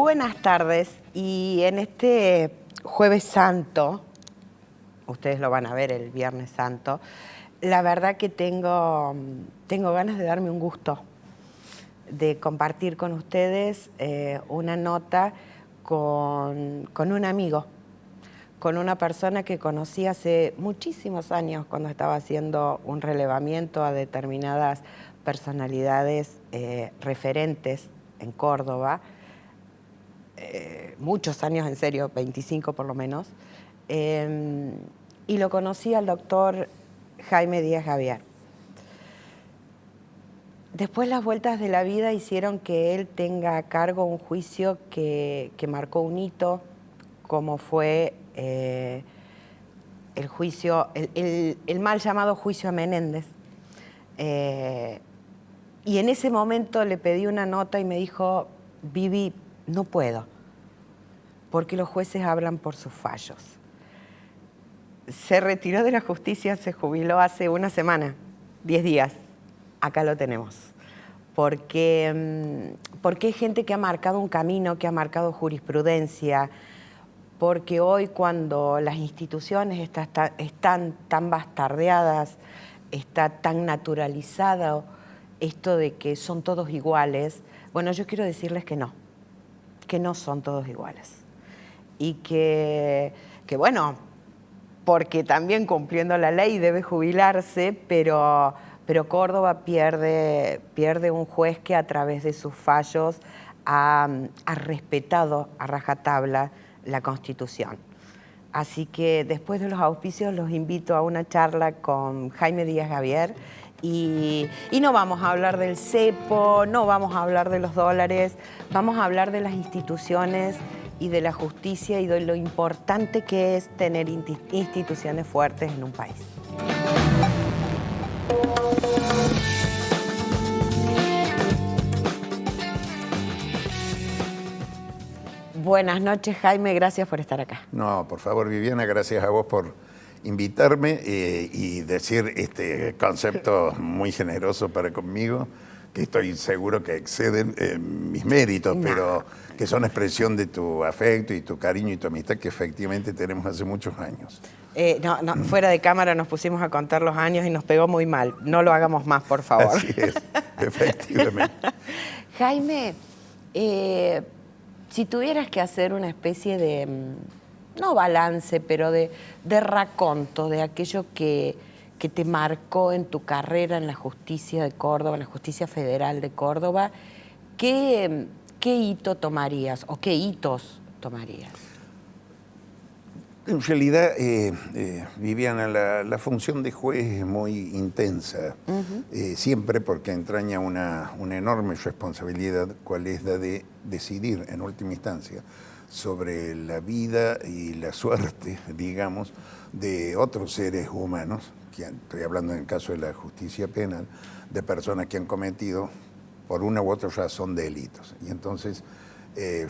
buenas tardes. Y en este Jueves Santo, ustedes lo van a ver el Viernes Santo, la verdad que tengo ganas de darme un gusto, de compartir con ustedes una nota con un amigo, con una persona que conocí hace muchísimos años cuando estaba haciendo un relevamiento a determinadas personalidades referentes en Córdoba, muchos años en serio, 25 por lo menos, y lo conocí al doctor Jaime Díaz Javier. Después las vueltas de la vida hicieron que él tenga a cargo un juicio que marcó un hito, como fue el juicio, el mal llamado juicio a Menéndez. Y en ese momento le pedí una nota y me dijo: Vivi, no puedo, porque los jueces hablan por sus fallos. Se retiró de la justicia, se jubiló hace una semana, 10 días. Acá lo tenemos. Porque hay gente que ha marcado un camino, que ha marcado jurisprudencia, porque hoy cuando las instituciones están tan bastardeadas, está tan naturalizado esto de que son todos iguales, bueno, yo quiero decirles que no son todos iguales. Y que bueno, porque también cumpliendo la ley debe jubilarse, pero Córdoba pierde un juez que a través de sus fallos ha respetado a rajatabla la Constitución. Así que después de los auspicios los invito a una charla con Jaime Díaz Javier y no vamos a hablar del cepo, no vamos a hablar de los dólares, vamos a hablar de las instituciones y de la justicia y de lo importante que es tener instituciones fuertes en un país. Buenas noches, Jaime, gracias por estar acá. No, por favor, Viviana, gracias a vos por invitarme y decir este concepto muy generoso para conmigo, que estoy seguro que exceden mis méritos, pero que son expresión de tu afecto y tu cariño y tu amistad que efectivamente tenemos hace muchos años. Fuera de cámara nos pusimos a contar los años y nos pegó muy mal. No lo hagamos más, por favor. Así es, efectivamente. Jaime, si tuvieras que hacer una especie de, no balance, pero de raconto de aquello que te marcó en tu carrera en la justicia de Córdoba, en la justicia federal de Córdoba, ¿qué hito tomarías o qué hitos tomarías? En realidad, Viviana, la función de juez es muy intensa, siempre porque entraña una enorme responsabilidad, cual es la de decidir, en última instancia, sobre la vida y la suerte, digamos, de otros seres humanos, que estoy hablando en el caso de la justicia penal, de personas que han cometido, por una u otra razón, delitos. Y entonces,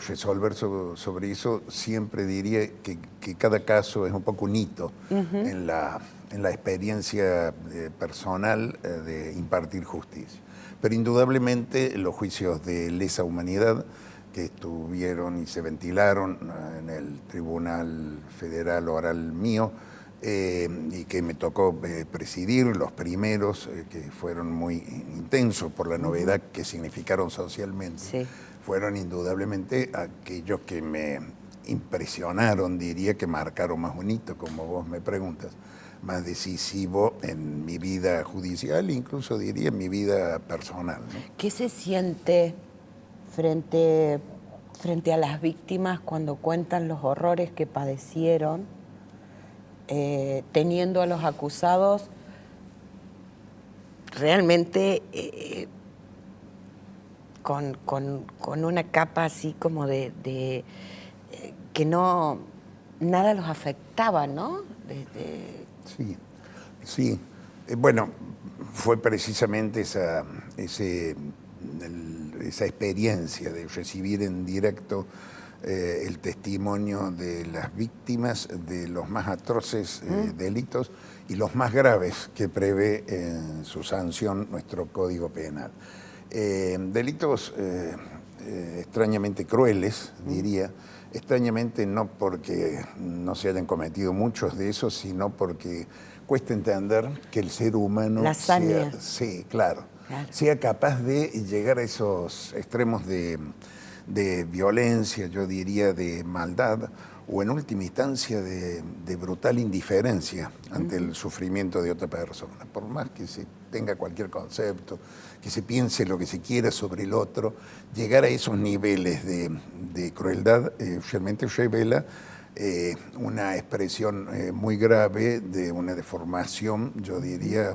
resolver sobre eso, siempre diría que cada caso es un poco un hito en la experiencia personal de impartir justicia. Pero indudablemente los juicios de lesa humanidad que estuvieron y se ventilaron en el Tribunal Federal Oral mío y que me tocó presidir, los primeros que fueron muy intensos por la novedad que significaron socialmente. Sí. Fueron indudablemente aquellos que me impresionaron, diría, que marcaron más un hito, como vos me preguntas, más decisivo en mi vida judicial, incluso diría en mi vida personal, ¿no? ¿Qué se siente frente a las víctimas cuando cuentan los horrores que padecieron, teniendo a los acusados realmente con una capa así como de que no, nada los afectaba, ¿no? Sí. Bueno, fue precisamente esa experiencia de recibir en directo el testimonio de las víctimas de los más atroces delitos y los más graves que prevé en su sanción nuestro Código Penal. Delitos extrañamente crueles, diría. Extrañamente no porque no se hayan cometido muchos de esos, sino porque cuesta entender que el ser humano La hazaña. sí, claro, sea capaz de llegar a esos extremos de violencia, yo diría, de maldad, o en última instancia de brutal indiferencia ante el sufrimiento de otra persona. Por más que se tenga cualquier concepto, que se piense lo que se quiera sobre el otro, llegar a esos niveles de crueldad realmente revela una expresión muy grave de una deformación, yo diría,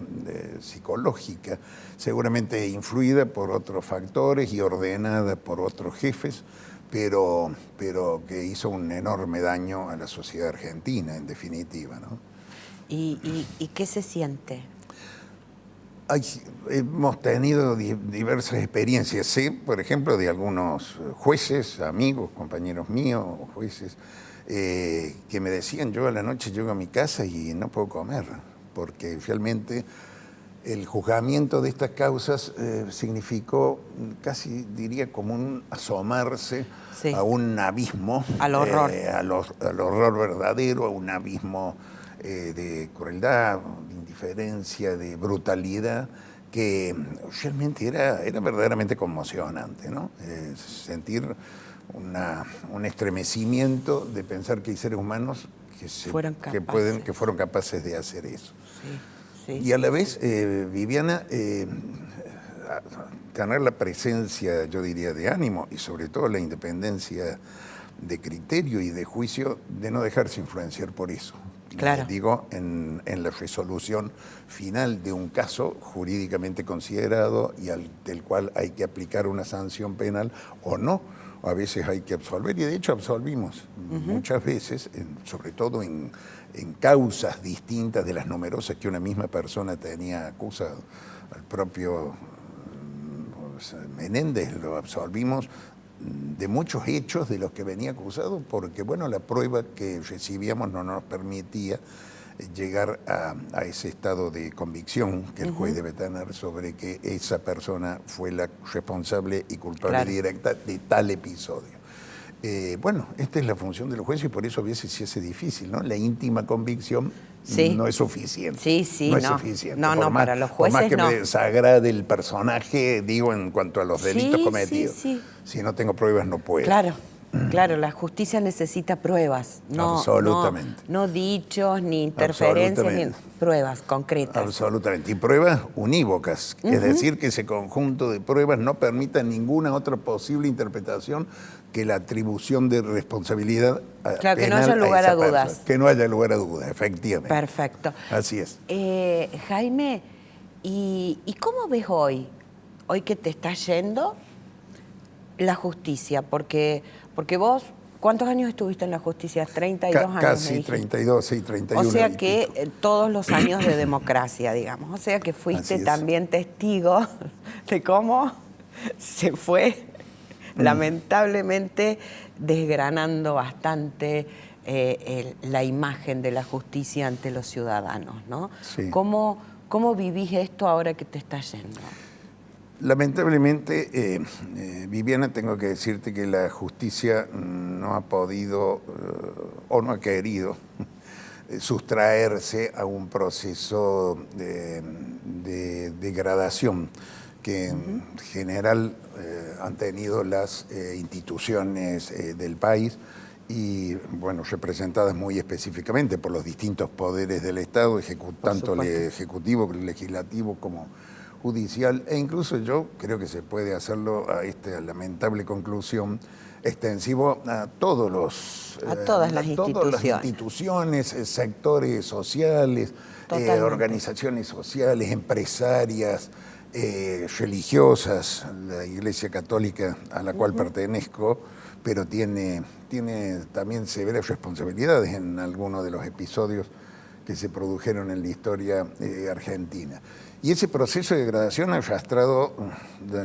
psicológica, seguramente influida por otros factores y ordenada por otros jefes, pero que hizo un enorme daño a la sociedad argentina, en definitiva, ¿no? ¿Y qué se siente? Hemos tenido diversas experiencias, sé, por ejemplo, de algunos jueces, amigos, compañeros míos, jueces, que me decían: yo a la noche llego a mi casa y no puedo comer, porque realmente el juzgamiento de estas causas significó, casi diría, como un asomarse a un abismo, al horror, al horror verdadero, a un abismo de crueldad, de indiferencia, de brutalidad, que realmente era verdaderamente conmocionante, ¿no? Sentir un estremecimiento de pensar que hay seres humanos que fueron capaces de hacer eso. Sí, y a la vez, Viviana, tener la presencia, yo diría, de ánimo y sobre todo la independencia de criterio y de juicio, de no dejarse influenciar por eso. Claro. Digo, en la resolución final de un caso jurídicamente considerado y del cual hay que aplicar una sanción penal o no. A veces hay que absolver, y de hecho absolvimos muchas veces, sobre todo en causas distintas de las numerosas que una misma persona tenía acusado. Al propio Menéndez lo absolvimos de muchos hechos de los que venía acusado, porque bueno, la prueba que recibíamos no nos permitía llegar a ese estado de convicción que el juez debe tener sobre que esa persona fue la responsable y culpable directa de tal episodio. Bueno, esta es la función de los jueces y por eso a veces se hace difícil, ¿no? La íntima convicción no es suficiente. No es suficiente. No, para los jueces por más que no. me desagrade el personaje, digo, en cuanto a los delitos cometidos. Si no tengo pruebas, no puedo. Claro, la justicia necesita pruebas, Absolutamente. No dichos, ni interferencias, ni pruebas concretas. Absolutamente, y pruebas unívocas, es decir, que ese conjunto de pruebas no permita ninguna otra posible interpretación que la atribución de responsabilidad penal que no haya lugar a dudas. Persona. Que no haya lugar a dudas, efectivamente. Perfecto. Así es. Jaime, ¿y cómo ves hoy que te está yendo la justicia? Porque vos, ¿cuántos años estuviste en la justicia? 32 años. Casi 32, sí, 31. O sea que todos los años de democracia, digamos. O sea que fuiste también testigo de cómo se fue, lamentablemente, desgranando bastante la imagen de la justicia ante los ciudadanos, ¿no? Sí. ¿Cómo vivís esto ahora que te está yendo? Lamentablemente, Viviana, tengo que decirte que la justicia no ha podido o no ha querido sustraerse a un proceso de degradación que en general han tenido las instituciones del país y, bueno, representadas muy específicamente por los distintos poderes del Estado, tanto el ejecutivo, el legislativo como judicial, e incluso yo creo que se puede hacerlo a esta lamentable conclusión extensivo a todos los todas las instituciones, sectores sociales, organizaciones sociales, empresarias, religiosas, la Iglesia Católica a la cual pertenezco, pero tiene también severas responsabilidades en algunos de los episodios que se produjeron en la historia argentina. Y ese proceso de degradación ha arrastrado,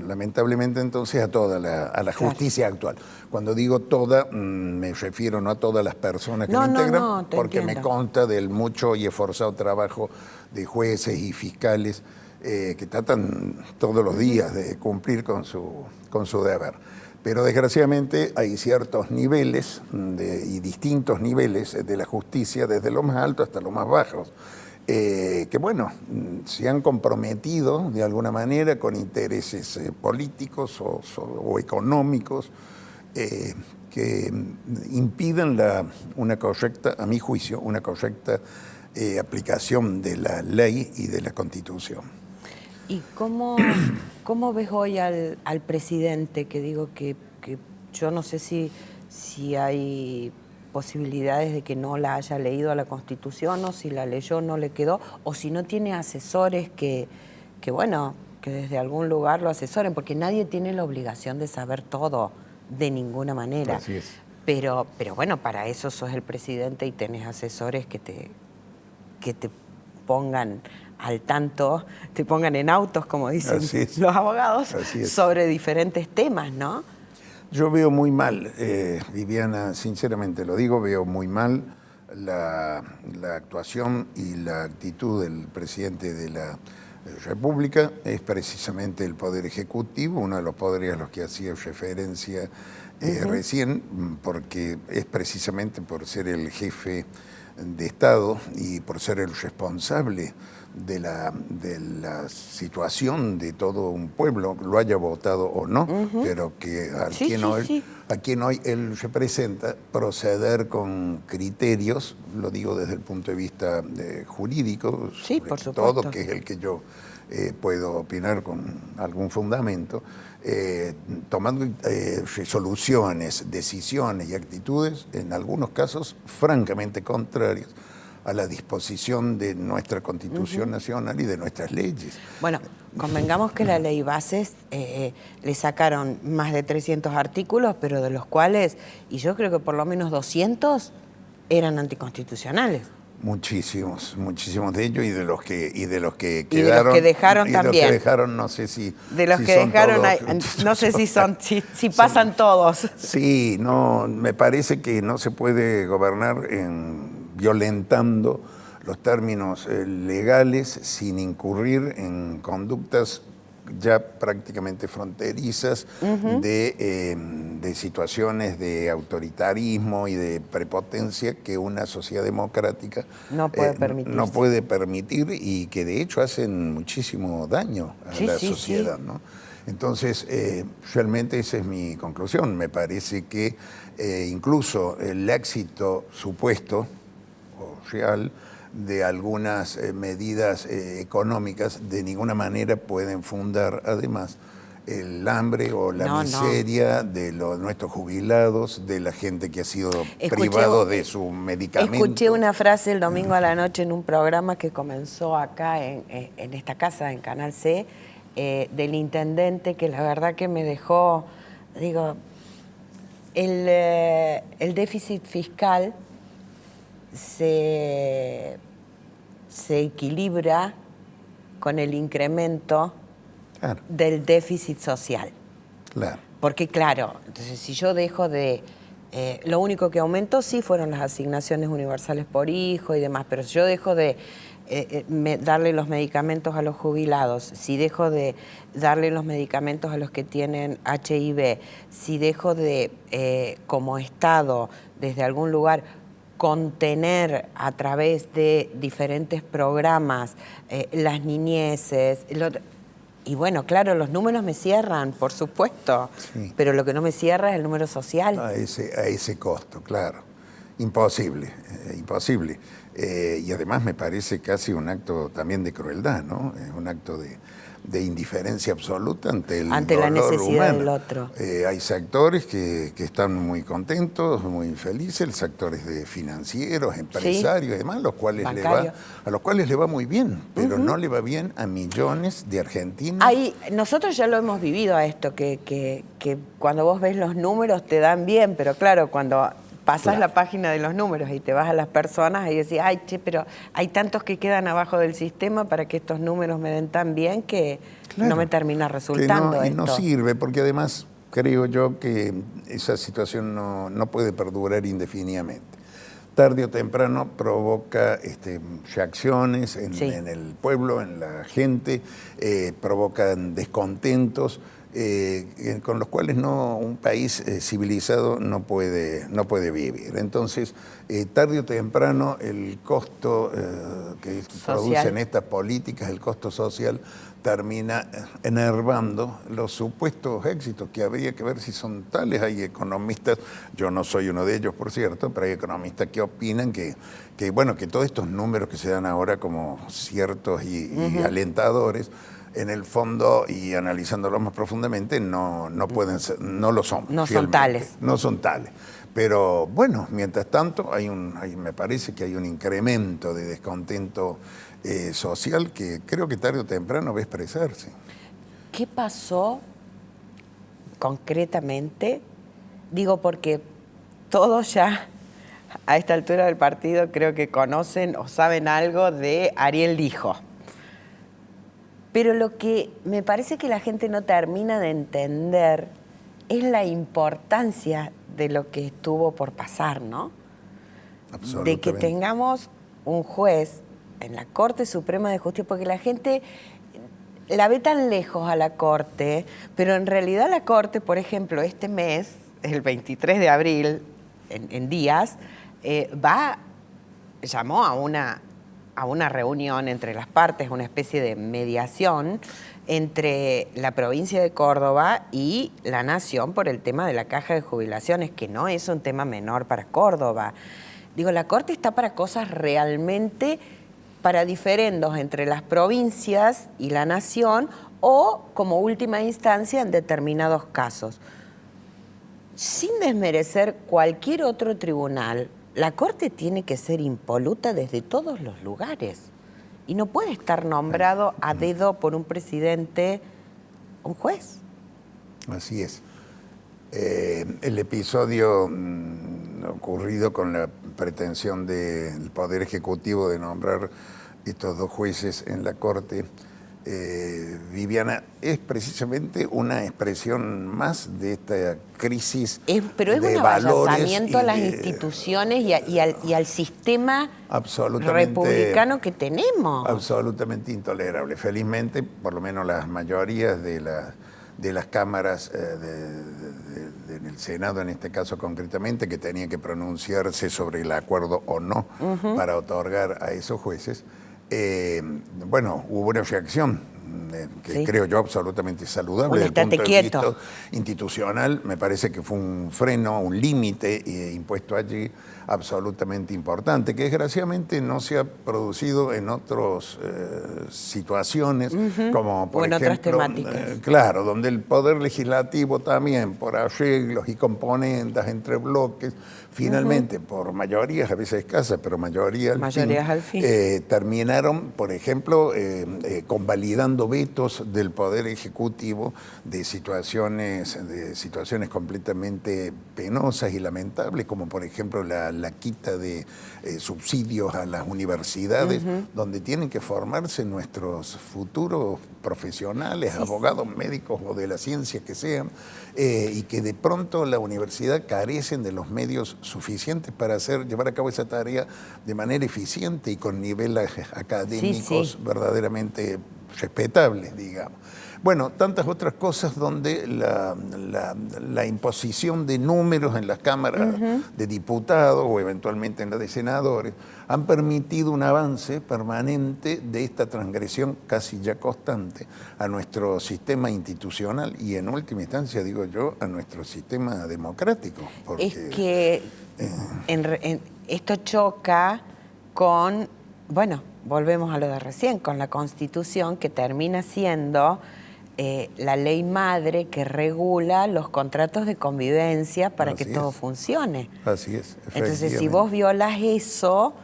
lamentablemente, entonces, a toda la justicia actual. Cuando digo toda, me refiero no a todas las personas que la integran, porque me consta del mucho y esforzado trabajo de jueces y fiscales que tratan todos los días de cumplir con su deber. Pero desgraciadamente hay ciertos niveles y distintos niveles de la justicia, desde lo más alto hasta los más bajos, que bueno, se han comprometido de alguna manera con intereses políticos o económicos que impiden una correcta, a mi juicio, una correcta aplicación de la ley y de la Constitución. ¿Y cómo ves hoy al presidente? Que digo que yo no sé si hay posibilidades de que no la haya leído a la Constitución, o si la leyó no le quedó, o si no tiene asesores que bueno, que desde algún lugar lo asesoren, porque nadie tiene la obligación de saber todo de ninguna manera. Así es. Pero bueno, para eso sos el presidente y tenés asesores que te pongan al tanto, te pongan en autos, como dicen los abogados, sobre diferentes temas, ¿no? Yo veo muy mal, Viviana, sinceramente lo digo, veo muy mal la actuación y la actitud del presidente de la República. Es precisamente el Poder Ejecutivo, uno de los poderes a los que hacía referencia recién, porque es precisamente por ser el jefe de Estado y por ser el responsable de la situación de todo un pueblo, lo haya votado o no, pero que a quien hoy él representa, proceder con criterios, lo digo desde el punto de vista jurídico, por supuesto, todo, que es el que yo puedo opinar con algún fundamento, tomando resoluciones, decisiones y actitudes, en algunos casos francamente contrarios a la disposición de nuestra Constitución Nacional y de nuestras leyes. Bueno, convengamos que la ley Bases le sacaron más de 300 artículos, pero de los cuales, y yo creo que por lo menos 200 eran anticonstitucionales. Muchísimos de ellos, y de los que quedaron. Y de los que dejaron también. De los que dejaron, no sé si. De los que dejaron, no sé si pasan todos. Sí, no, me parece que no se puede gobernar violentando los términos legales sin incurrir en conductas ya prácticamente fronterizas de situaciones de autoritarismo y de prepotencia que una sociedad democrática no puede permitir, y que de hecho hacen muchísimo daño a la sociedad, ¿no? Entonces, realmente esa es mi conclusión. Me parece que incluso el éxito supuesto o real de algunas medidas económicas de ninguna manera pueden fundar además el hambre o la miseria de nuestros jubilados, de la gente que ha sido privado de su medicamento. Escuché una frase el domingo a la noche en un programa que comenzó acá en esta casa, en Canal C, del intendente, que la verdad que me dejó, digo, el déficit fiscal se equilibra con el incremento del déficit social. Claro. Porque claro, entonces si yo dejo de... lo único que aumentó sí fueron las asignaciones universales por hijo y demás, pero si yo dejo de darle los medicamentos a los jubilados, si dejo de darle los medicamentos a los que tienen HIV, si dejo de, como Estado, desde algún lugar, contener a través de diferentes programas las niñeces, y bueno, claro, los números me cierran, por supuesto, pero lo que no me cierra es el número social. A ese costo, claro. Imposible, imposible. Y además me parece casi un acto también de crueldad, ¿no? Es un acto de indiferencia absoluta ante la necesidad del otro. Hay sectores que están muy contentos, muy felices, sectores de financieros, empresarios y demás, a los cuales le va muy bien, pero no le va bien a millones de argentinos. Nosotros ya lo hemos vivido a esto, que cuando vos ves los números te dan bien, pero claro, cuando pasás la página de los números y te vas a las personas y decís, ay, che, pero hay tantos que quedan abajo del sistema para que estos números me den tan bien que no me termina resultando y no sirve, porque además creo yo que esa situación no puede perdurar indefinidamente. Tarde o temprano provoca reacciones en el pueblo, en la gente, provocan descontentos con los cuales un país civilizado no puede vivir. Entonces, tarde o temprano, el costo que producen estas políticas, el costo social, termina enervando los supuestos éxitos, que habría que ver si son tales. Hay economistas, yo no soy uno de ellos, por cierto, pero hay economistas que opinan que todos estos números que se dan ahora como ciertos y alentadores, en el fondo, y analizándolos más profundamente, no pueden ser, no lo son. No son tales. No son tales. Pero bueno, mientras tanto, me parece que hay un incremento de descontento social que creo que tarde o temprano va a expresarse. ¿Qué pasó concretamente? Digo, porque todos ya a esta altura del partido creo que conocen o saben algo de Ariel Lijo. Pero lo que me parece que la gente no termina de entender es la importancia de lo que estuvo por pasar, ¿no? Absolutamente. De que tengamos un juez en la Corte Suprema de Justicia, porque la gente la ve tan lejos a la Corte, pero en realidad la Corte, por ejemplo, este mes, el 23 de abril, en días, llamó a una reunión entre las partes, una especie de mediación entre la provincia de Córdoba y la Nación por el tema de la caja de jubilaciones, que no es un tema menor para Córdoba. Digo, la Corte está para cosas realmente para diferendos entre las provincias y la Nación, o como última instancia en determinados casos. Sin desmerecer cualquier otro tribunal, la Corte tiene que ser impoluta desde todos los lugares y no puede estar nombrado a dedo por un presidente, un juez. Así es. El episodio ocurrido con la pretensión del Poder Ejecutivo de nombrar estos dos jueces en la Corte, Viviana, es precisamente una expresión más de esta crisis pero es de un avasallamiento a las instituciones y al sistema republicano que tenemos. Absolutamente intolerable. Felizmente, por lo menos las mayorías de las cámaras del Senado, en este caso concretamente, que tenían que pronunciarse sobre el acuerdo o no para otorgar a esos jueces, hubo una reacción que creo yo absolutamente saludable desde el punto de vista institucional. Me parece que fue un freno, un límite impuesto allí absolutamente importante, que desgraciadamente no se ha producido en otras situaciones, como por ejemplo, otras temáticas. Claro, donde el Poder Legislativo también, por arreglos y componentes entre bloques, finalmente, por mayorías a veces escasas, pero mayorías al fin, terminaron, por ejemplo, convalidando vetos del Poder Ejecutivo de situaciones completamente penosas y lamentables, como por ejemplo la quita de subsidios a las universidades, donde tienen que formarse nuestros futuros profesionales, abogados, médicos o de la ciencia que sean, y que de pronto la universidad carecen de los medios suficientes para llevar a cabo esa tarea de manera eficiente y con niveles académicos verdaderamente respetables, digamos. Bueno, tantas otras cosas donde la imposición de números en las cámaras de diputados o eventualmente en la de senadores han permitido un avance permanente de esta transgresión casi ya constante a nuestro sistema institucional y en última instancia, digo yo, a nuestro sistema democrático. Porque, es que esto choca con, volvemos a lo de recién, con la Constitución, que termina siendo la ley madre que regula los contratos de convivencia para que todo funcione. Así es. Entonces, si vos violas eso,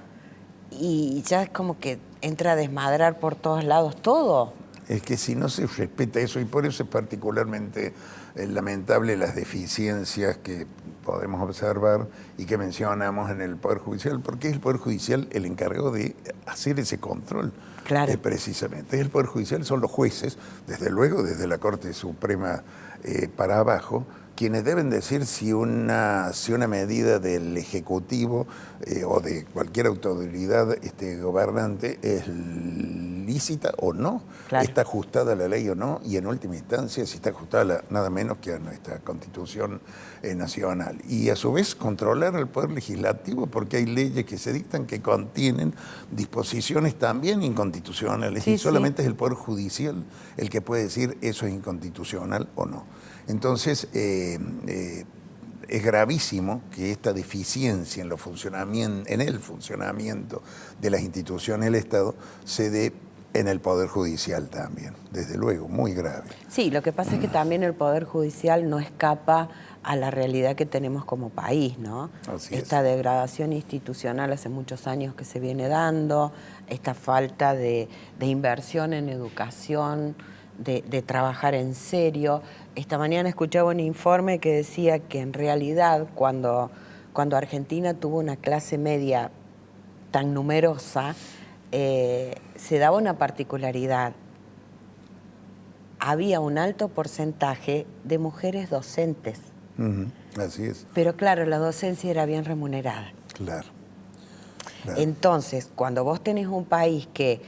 y ya es como que entra a desmadrar por todos lados todo. Es que si no se respeta eso, y por eso es particularmente lamentable las deficiencias que podemos observar y que mencionamos en el Poder Judicial, porque es el Poder Judicial el encargado de hacer ese control. Claro. Precisamente. El Poder Judicial son los jueces, desde luego, desde la Corte Suprema para abajo, quienes deben decir si una medida del Ejecutivo o de cualquier autoridad gobernante es lícita o no, claro. está ajustada a la ley o no, y en última instancia si está ajustada nada menos que a nuestra Constitución nacional. Y a su vez controlar al Poder Legislativo, porque hay leyes que se dictan que contienen disposiciones también inconstitucionales, sí, y solamente es el Poder Judicial el que puede decir eso es inconstitucional o no. Entonces, es gravísimo que esta deficiencia en el funcionamiento de las instituciones del Estado se dé en el Poder Judicial también, desde luego, muy grave. Sí, lo que pasa es que también el Poder Judicial no escapa a la realidad que tenemos como país, ¿no? Esta degradación institucional hace muchos años que se viene dando, esta falta de inversión en educación, de trabajar en serio. Esta mañana escuchaba un informe que decía que en realidad cuando Argentina tuvo una clase media tan numerosa, se daba una particularidad. Había un alto porcentaje de mujeres docentes. Así es. Pero claro, la docencia era bien remunerada. Claro. Entonces, cuando vos tenés un país que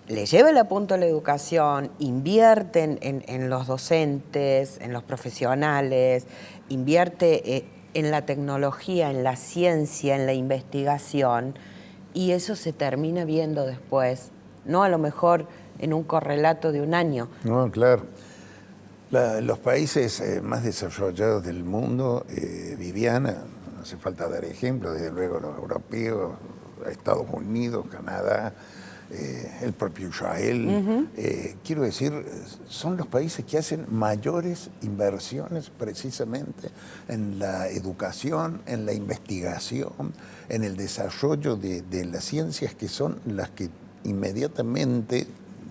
le lleva el apunto a la educación, invierte en los docentes, en los profesionales, invierte en la tecnología, en la ciencia, en la investigación, y eso se termina viendo después, no a lo mejor en un correlato de un año. No, claro. Los países más desarrollados del mundo, Viviana, no hace falta dar ejemplos, desde luego los europeos, Estados Unidos, Canadá, el propio Israel, quiero decir, son los países que hacen mayores inversiones precisamente en la educación, en la investigación, en el desarrollo de las ciencias, que son las que inmediatamente,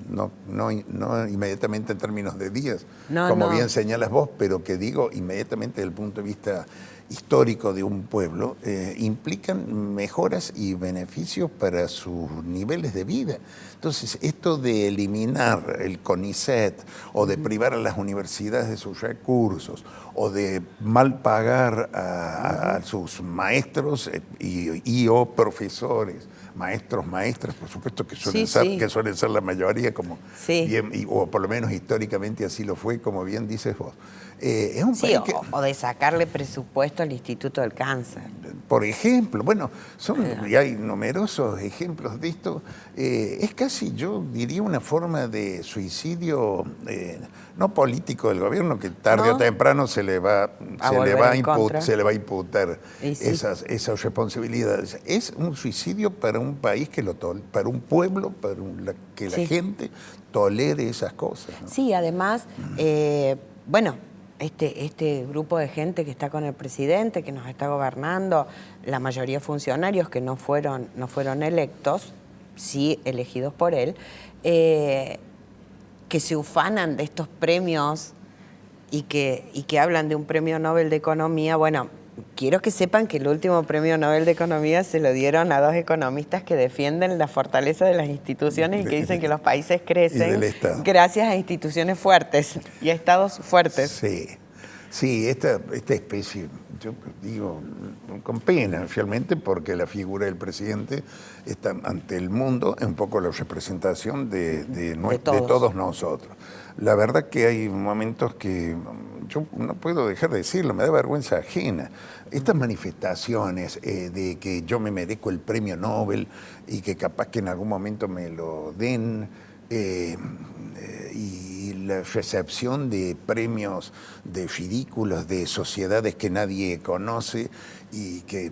no inmediatamente en términos de días, como bien señalas vos, pero que digo inmediatamente desde el punto de vista histórico de un pueblo, implican mejoras y beneficios para sus niveles de vida. Entonces, esto de eliminar el CONICET o de privar a las universidades de sus recursos o de mal pagar a sus maestros o profesores, maestros, maestras, por supuesto que suelen ser la mayoría, como bien, o por lo menos históricamente así lo fue, como bien dices vos. Es un país o de sacarle presupuesto al Instituto del Cáncer. Por ejemplo, bueno, y hay numerosos ejemplos de esto. Es casi, yo diría, una forma de suicidio no político del gobierno, que tarde o temprano se le va a imputar esas responsabilidades. Es un suicidio para un país para un pueblo, que la gente tolere esas cosas, ¿no? Sí, además, bueno, este grupo de gente que está con el presidente, que nos está gobernando, la mayoría funcionarios que no fueron electos, sí elegidos por él, que se ufanan de estos premios y que hablan de un premio Nobel de Economía. Bueno, quiero que sepan que el último premio Nobel de Economía se lo dieron a dos economistas que defienden la fortaleza de las instituciones y que dicen que los países crecen gracias a instituciones fuertes y a estados fuertes. Sí, esta especie, yo digo con pena realmente, porque la figura del presidente está ante el mundo, es un poco la representación de todos nosotros. La verdad que hay momentos que yo no puedo dejar de decirlo, me da vergüenza ajena. Estas manifestaciones de que yo me merezco el premio Nobel y que capaz que en algún momento me lo den, y la recepción de premios de ridículos de sociedades que nadie conoce y que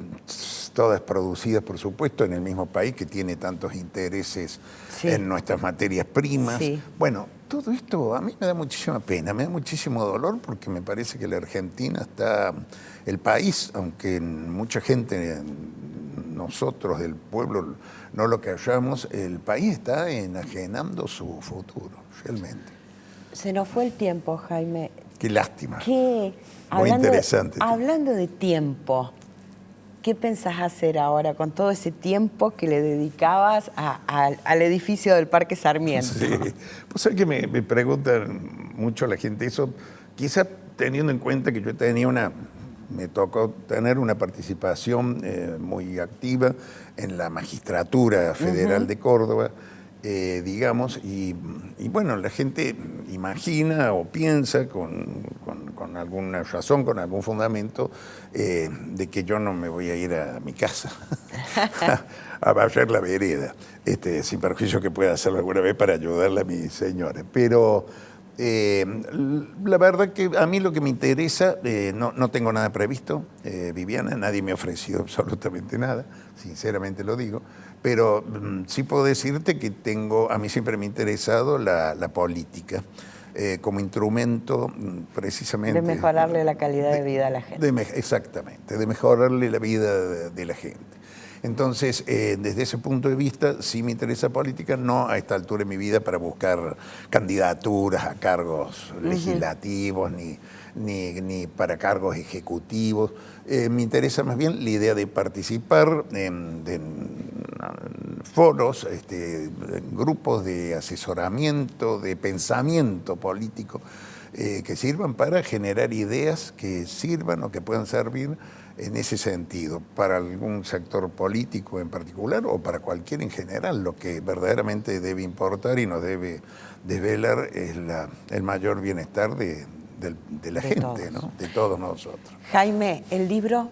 todas producidas, por supuesto, en el mismo país que tiene tantos intereses en nuestras materias primas. Bueno, todo esto a mí me da muchísima pena, me da muchísimo dolor, porque me parece que la Argentina está, el país, aunque mucha gente, nosotros del pueblo, no lo callamos, el país está enajenando su futuro, realmente. Se nos fue el tiempo, Jaime. Qué lástima. Muy interesante. Hablando de tiempo, ¿qué pensás hacer ahora con todo ese tiempo que le dedicabas al edificio del Parque Sarmiento? Sí, pues es que me preguntan mucho la gente eso, quizá teniendo en cuenta que yo me tocó tener una participación muy activa en la magistratura federal de Córdoba, digamos, y bueno, la gente imagina o piensa con alguna razón, con algún fundamento, de que yo no me voy a ir a mi casa a barrer la vereda, sin perjuicio que pueda hacerlo alguna vez para ayudarle a mi señora. Pero la verdad que a mí lo que me interesa, no tengo nada previsto, Viviana, nadie me ha ofrecido absolutamente nada, sinceramente lo digo, pero sí puedo decirte que a mí siempre me ha interesado la política como instrumento precisamente... De mejorarle la calidad de vida a la gente. Exactamente, de mejorarle la vida de la gente. Entonces, desde ese punto de vista, sí me interesa política, no a esta altura de mi vida para buscar candidaturas a cargos legislativos ni para cargos ejecutivos. Me interesa más bien la idea de participar en foros, en grupos de asesoramiento, de pensamiento político, que sirvan para generar ideas que sirvan o que puedan servir en ese sentido, para algún sector político en particular o para cualquiera en general. Lo que verdaderamente debe importar y nos debe desvelar es el mayor bienestar de la gente, todos. ¿No? De todos nosotros. Jaime, el libro,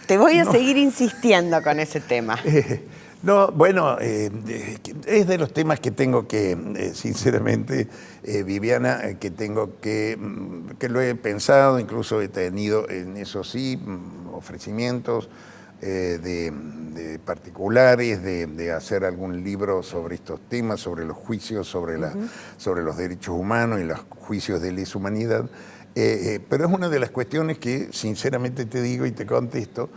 te voy a seguir insistiendo con ese tema. No, bueno, es de los temas que tengo que, sinceramente, Viviana, que lo he pensado, incluso he tenido en eso sí, ofrecimientos de particulares, de hacer algún libro sobre estos temas, sobre los juicios, sobre los derechos humanos y los juicios de lesa humanidad. Pero es una de las cuestiones que, sinceramente te digo y te contesto,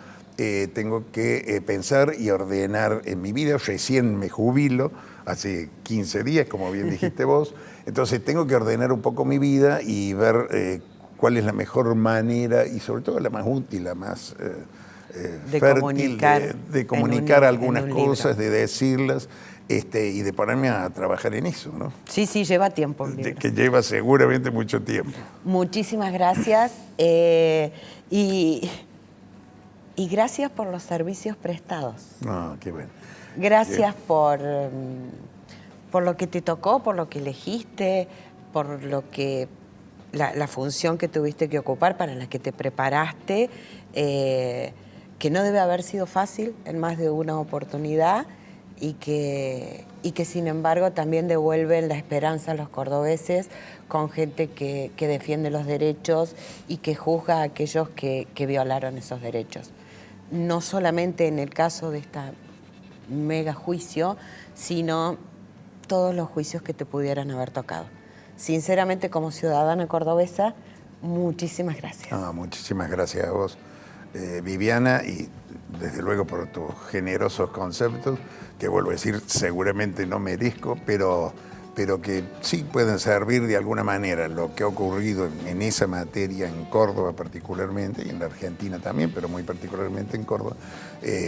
tengo que pensar y ordenar en mi vida. Recién me jubilo, hace 15 días, como bien dijiste vos. Entonces tengo que ordenar un poco mi vida y ver cuál es la mejor manera y sobre todo la más útil, la más fértil de comunicar algunas cosas, de decirlas y de ponerme a trabajar en eso, ¿no? Sí, lleva tiempo. Que lleva seguramente mucho tiempo. Muchísimas gracias. Y gracias por los servicios prestados. No, qué bueno. Gracias por lo que te tocó, por lo que elegiste, por lo que la función que tuviste que ocupar, para la que te preparaste, que no debe haber sido fácil en más de una oportunidad y que sin embargo también devuelven la esperanza a los cordobeses con gente que defiende los derechos y que juzga a aquellos que violaron esos derechos. No solamente en el caso de esta mega juicio, sino todos los juicios que te pudieran haber tocado. Sinceramente, como ciudadana cordobesa, muchísimas gracias. Muchísimas gracias a vos, Viviana, y desde luego por tus generosos conceptos, que vuelvo a decir, seguramente no merezco, pero que sí pueden servir de alguna manera. Lo que ha ocurrido en esa materia en Córdoba particularmente, y en la Argentina también, pero muy particularmente en Córdoba,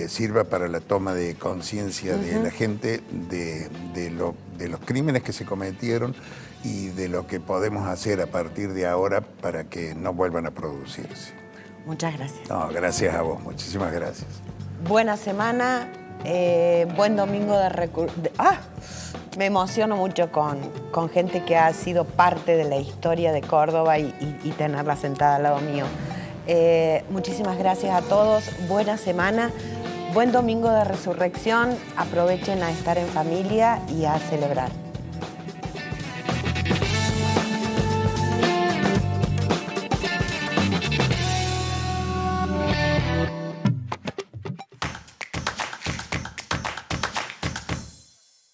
sirva para la toma de conciencia de la gente de los crímenes que se cometieron y de lo que podemos hacer a partir de ahora para que no vuelvan a producirse. Muchas gracias. No, gracias a vos, muchísimas gracias. Buena semana, buen domingo me emociono mucho con gente que ha sido parte de la historia de Córdoba y tenerla sentada al lado mío. Muchísimas gracias a todos, buena semana, buen domingo de resurrección, aprovechen a estar en familia y a celebrar.